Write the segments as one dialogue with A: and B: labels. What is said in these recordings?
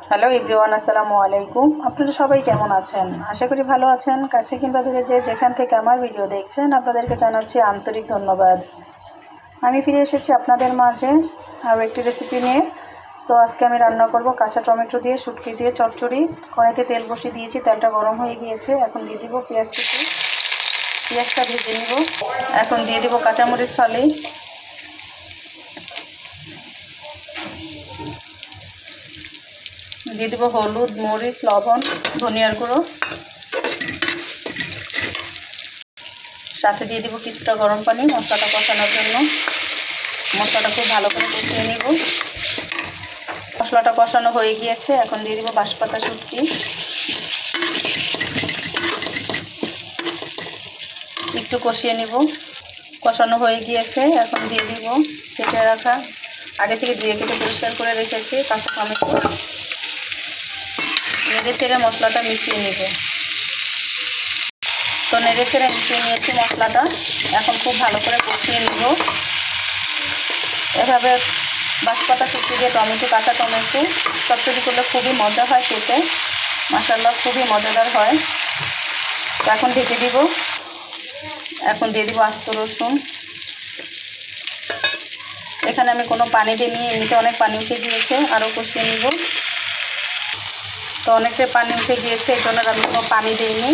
A: Hello everyone, আসসালামু আলাইকুম। আপনারা সবাই কেমন আছেন? আশা করি ভালো আছেন। কাছে কিংবা দূরে যেখান থেকে আমার ভিডিও দেখছেন, আপনাদেরকে জানাচ্ছি আন্তরিক ধন্যবাদ। আমি ফিরে এসেছি আপনাদের মাঝে আরও একটি রেসিপি নিয়ে। তো আজকে আমি রান্না করব কাঁচা টমেটো দিয়ে শুটকি দিয়ে চচ্চড়ি। কড়াইতে তেল বসিয়ে দিয়েছি, তেলটা গরম হয়ে গিয়েছে। এখন দিয়ে দিব পেঁয়াজ কুচি, পেঁয়াজটা ভেজে নিব। এখন দিয়ে দিব কাঁচামরিচ ফালি, দিয়ে দেবো হলুদ, মরিচ, লবণ, ধনিয়ার গুঁড়ো, সাথে দিয়ে দেবো কিছুটা গরম পানি মশলাটা কষানোর জন্য। মশলাটা খুব ভালো করে কষিয়ে নেব। মশলাটা কষানো হয়ে গিয়েছে, এখন দিয়ে দেবো বাঁশপাতা শুটকি, একটু কষিয়ে নেব। কষানো হয়ে গিয়েছে, এখন দিয়ে দিব কেটে রাখা, আগে থেকে ধুয়ে কেটে পরিষ্কার করে রেখেছি কাঁচা টমেটো। নেড়ে ছেড়ে মশলাটা মিশিয়ে নেব। তো নেড়ে ছেড়ে মিশিয়ে নিয়েছি মশলাটা, এখন খুব ভালো করে কষিয়ে নেব। এভাবে বাঁশপাতা শুটকি দিয়ে টমেটো, কাঁচা টমেটো চচ্চড়ি করলে খুবই মজা হয় খেতে, মাশাআল্লাহ খুবই মজাদার হয়। তো এখন ঢেকে দিব। এখন দিয়ে দিব আস্ত রসুন। এখানে আমি কোনো পানি দিইনি, এমনিতে অনেক পানি উঠে গিয়েছে, আরও কষিয়ে নিব। তো অনেকটাই পানি উঠে গিয়েছে, এই জন্য আমি কোনো পানি দিইনি।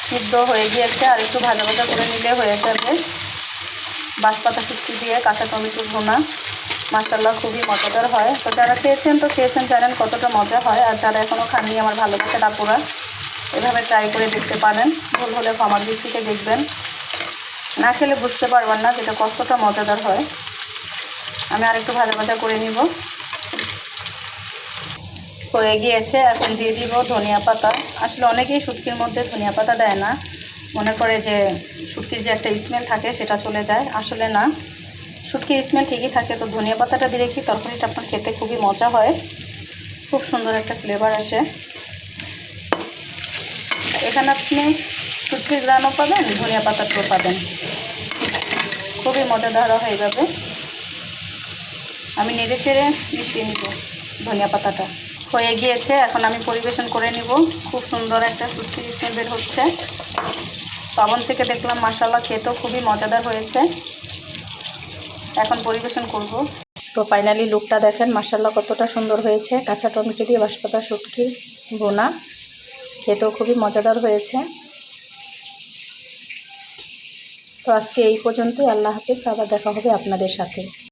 A: সিদ্ধ হয়ে গিয়েছে, আর একটু ভাজা ভাজা করে নিলে হয়ে যাবে বাঁশপাতা শুটকি দিয়ে কাঁচা টমেটো ভুনা। মাশাআল্লাহ খুবই মজাদার হয়। তো যারা খেয়েছেন জানেন কতটা মজা হয়, আর যারা এখনও খাননি আমার ভালোবাসার আপুরা, এভাবে ট্রাই করে দেখতে পারেন। ভুল হলে ক্ষমার দৃষ্টিতে দেখবেন, না খেলে বুঝতে পারবেন না যেটা কতটা মজাদার হয়। আমি আরেকটু ভাজা ভাজা করে নিব। হয়ে গিয়েছে, এখন দিয়ে দিব ধনিয়া পাতা। আসলে অনেকেই শুটকির মধ্যে ধনিয়া পাতা দেয় না, মনে করে যে শুটকির যে একটা স্মেল থাকে সেটা চলে যায়। আসলে না, শুটকির স্মেল ঠিকই থাকে। তো ধনিয়া পাতাটা দিলে কি তরকারিটা আপনার খেতে খুবই মজা হয়, খুব সুন্দর একটা ফ্লেভার আসে। এখানে আপনি শুটকির গ্রানও পাবেন, ধনিয়া পাতাটাও পাবেন, খুবই মজাদার হয় এইভাবে। আমি নেড়ে চেড়ে মিশিয়ে নিব ধনিয়া পাতাটা। হয়ে গিয়েছে, এখন আমি পরিবেশন করে নিব। খুব সুন্দর একটা শুটকির স্মেল বের হচ্ছে। পাবন থেকে দেখলাম মাশাআল্লাহ খেতেও খুবই মজাদার হয়েছে। এখন পরিবেশন করব। তো ফাইনালি লুকটা দেখেন, মাশাআল্লাহ কতটা সুন্দর হয়েছে। কাঁচা টমেটো দিয়ে বাঁশপাতা শুটকি ভুনা, খেতেও খুবই মজাদার হয়েছে। তো আজকে এই পর্যন্তই। আল্লাহ হাফেজ, আবার দেখা হবে আপনাদের সাথে।